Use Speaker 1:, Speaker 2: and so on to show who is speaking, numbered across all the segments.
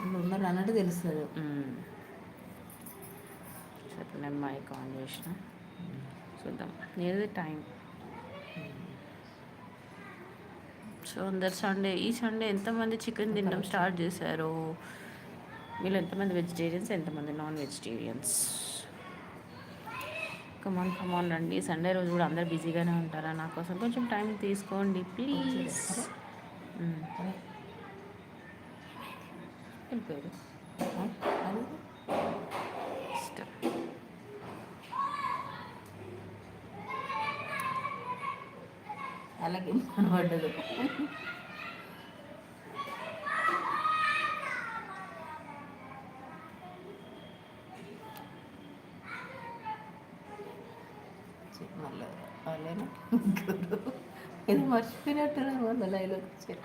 Speaker 1: ఉన్నారు అన్నట్టు తెలుస్తుంది.
Speaker 2: సరే నేను మైక్ ఆన్ చేసిన చూద్దాం ఏది టైం. సో అందరు ఈ సండే ఎంతమంది చికెన్ తినడం స్టార్ట్ చేశారు? వీళ్ళు ఎంతమంది వెజిటేరియన్స్, ఎంతమంది నాన్ వెజిటేరియన్స్? కమాన్ రండి. సండే రోజు కూడా అందరు బిజీగానే ఉంటారా? నా కోసం కొంచెం టైం తీసుకోండి ప్లీజ్. వెళ్ళిపోయారు.
Speaker 1: అలాగే పడ్డదు. మళ్ళీ వాళ్ళేనా ఇది మర్చిపోయినట్టున్నారు మళ్ళీ లైవ్లోకి వచ్చారు.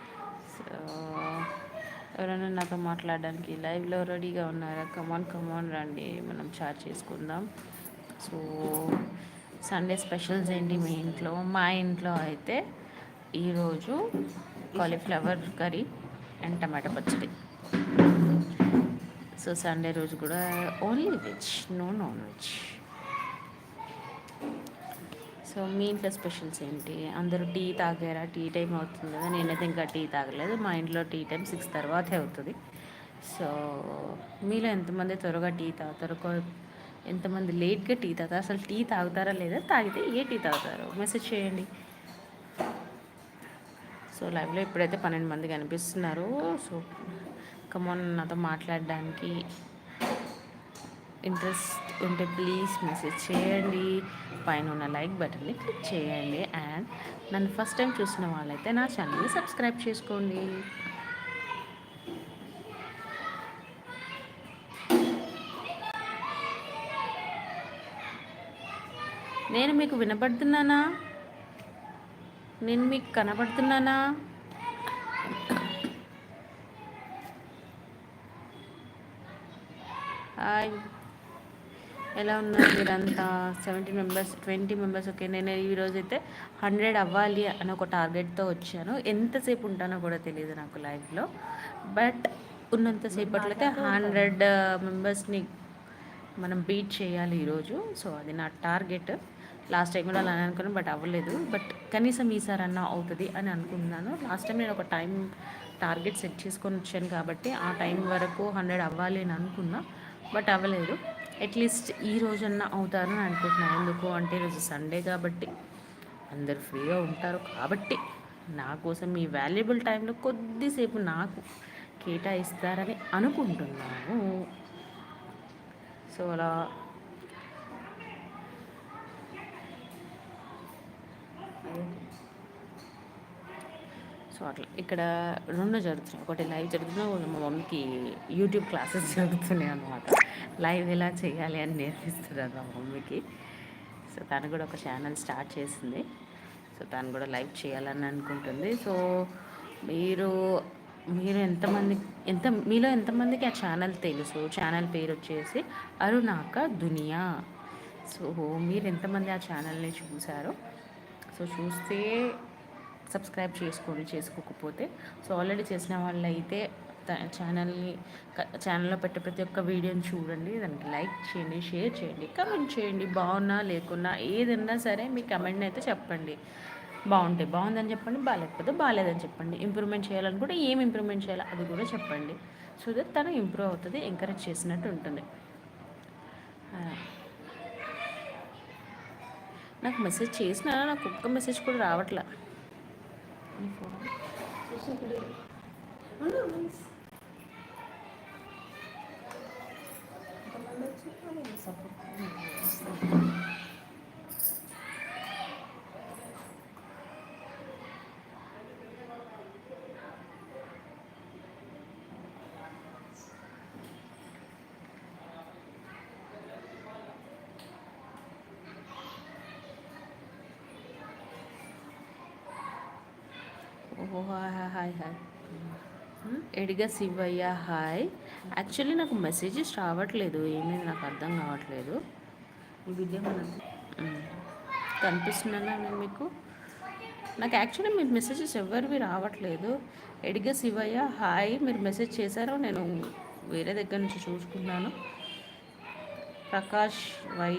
Speaker 2: సో ఎవరైనా నాతో మాట్లాడడానికి లైవ్లో రెడీగా ఉన్నారా? కమాన్ రండి, మనం చాట్ చేసుకుందాం. సో సండే స్పెషల్స్ ఏంటి మీ ఇంట్లో? మా ఇంట్లో అయితే ఈరోజు కాలీఫ్లవర్ కర్రీ అండ్ టమాటా పచ్చడి. సో సండే రోజు కూడా only veg, no non veg. So మీ ఇంట్లో స్పెషల్స్ ఏంటి? అందరూ టీ తాగారా? టీ టైం అవుతుంది కదా, నేనైతే ఇంకా టీ తాగలేదు. మా ఇంట్లో టీ టైం 6 తర్వాతే అవుతుంది. సో మీలో ఎంతమంది త్వరగా టీ తాగుతారు? ఎంతమంది లేట్గా టీ తాగుతారు? అసలు టీ తాగుతారా లేదా? తాగితే ఏ టీ తాగుతారు? మెసేజ్ చేయండి. సో లైవ్లో ఇప్పుడైతే 12 మంది కనిపిస్తున్నారు. సో కమాన్ నాతో మాట్లాడడానికి ఇంట్రెస్ట్ ఉంటే ప్లీజ్ మెసేజ్ చేయండి. పైన ఉన్న లైక్ బటన్ని క్లిక్ చేయండి. అండ్ నన్ను ఫస్ట్ టైం చూసిన వాళ్ళైతే నా ఛానల్ని సబ్స్క్రైబ్ చేసుకోండి. నేను మీకు వినపడుతున్నానా? నేను మీకు కనపడుతున్నానా? హాయ్, ఎలా ఉన్నారు మీరంతా? 17 మెంబర్స్, 20 మెంబర్స్. ఓకే, నేను ఈరోజు అయితే 100 అవ్వాలి అని ఒక టార్గెట్తో వచ్చాను. ఎంతసేపు ఉంటానో కూడా తెలియదు నాకు లైఫ్లో, బట్ ఉన్నంతసేపట్లో అయితే 100 మెంబర్స్ని మనం బీట్ చేయాలి ఈరోజు. సో అది నా టార్గెట్. లాస్ట్ టైం కూడా అలా అనుకున్నాను, బట్ అవ్వలేదు. బట్ కనీసం ఈసారన్నా అవుతుంది అని అనుకుంటున్నాను. లాస్ట్ టైం నేను ఒక టైం టార్గెట్ సెట్ చేసుకొని వచ్చాను కాబట్టి ఆ టైం వరకు 100 అవ్వాలి అని అనుకున్నా, బట్ అవ్వలేదు. అట్లీస్ట్ ఈ రోజన్నా అవుతారని అనుకుంటున్నాను. ఎందుకు అంటే ఈరోజు సండే కాబట్టి అందరు ఫ్రీగా ఉంటారు కాబట్టి నా కోసం మీ వాల్యుబుల్ టైంలో కొద్దిసేపు నాకు కేటాయిస్తారని అనుకుంటున్నాను. సో అలా సో అట్లా ఇక్కడ 2 జరుగుతున్నాయి. ఒకటి లైవ్ జరుగుతున్నాయి, ఒకటి మా మమ్మీకి యూట్యూబ్ క్లాసెస్ జరుగుతున్నాయి అన్నమాట. లైవ్ ఎలా చేయాలి అని నేర్పిస్తున్నారు మా మమ్మీకి. సో తను కూడా ఒక ఛానల్ స్టార్ట్ చేసింది. సో తను కూడా లైవ్ చేయాలని అనుకుంటుంది. సో మీరు ఎంతమంది, మీలో ఎంతమందికి ఆ ఛానల్ తెలుసు? ఛానల్ పేరు వచ్చేసి అరుణాక దునియా. సో మీరు ఎంతమంది ఆ ఛానల్ని చూసారో? సో చూస్తే సబ్స్క్రైబ్ చేసుకోండి, చేసుకోకపోతే. సో ఆల్రెడీ చేసిన వాళ్ళు అయితే ఛానల్లో పెట్టే ప్రతి ఒక్క వీడియోని చూడండి, దానికి లైక్ చేయండి, షేర్ చేయండి, కమెంట్ చేయండి. బాగున్నా లేకున్నా ఏదన్నా సరే మీ కమెంట్ని అయితే చెప్పండి. బాగుంటే బాగుందని చెప్పండి, బాగాలేకపోతే బాగాలేదని చెప్పండి. ఇంప్రూవ్మెంట్ చేయాలనుకుంటే ఏం ఇంప్రూవ్మెంట్ చేయాలో అది కూడా చెప్పండి. సో దట్ తను ఇంప్రూవ్ అవుతుంది, ఎంకరేజ్ చేసినట్టు ఉంటుంది. నాకు మెసేజ్ చేసినా నాకు ఒక్క మెసేజ్ కూడా రావట్లే. Hi Ediga Shivayya hi. Actually నాకు మెసేజెస్ రావట్లేదు, ఏమీ నాకు అర్థం కావట్లేదు.
Speaker 1: ఈ వీడియో మనం
Speaker 2: కనిపిస్తున్నానా నేను మీకు? నాకు యాక్చువల్లీ మీ మెసేజెస్ ఎవరివి రావట్లేదు. ఎడిగ శివయ్య హాయ్, మీరు మెసేజ్ చేశారో నేను వేరే దగ్గర నుంచి చూసుకున్నాను. ప్రకాష్ వై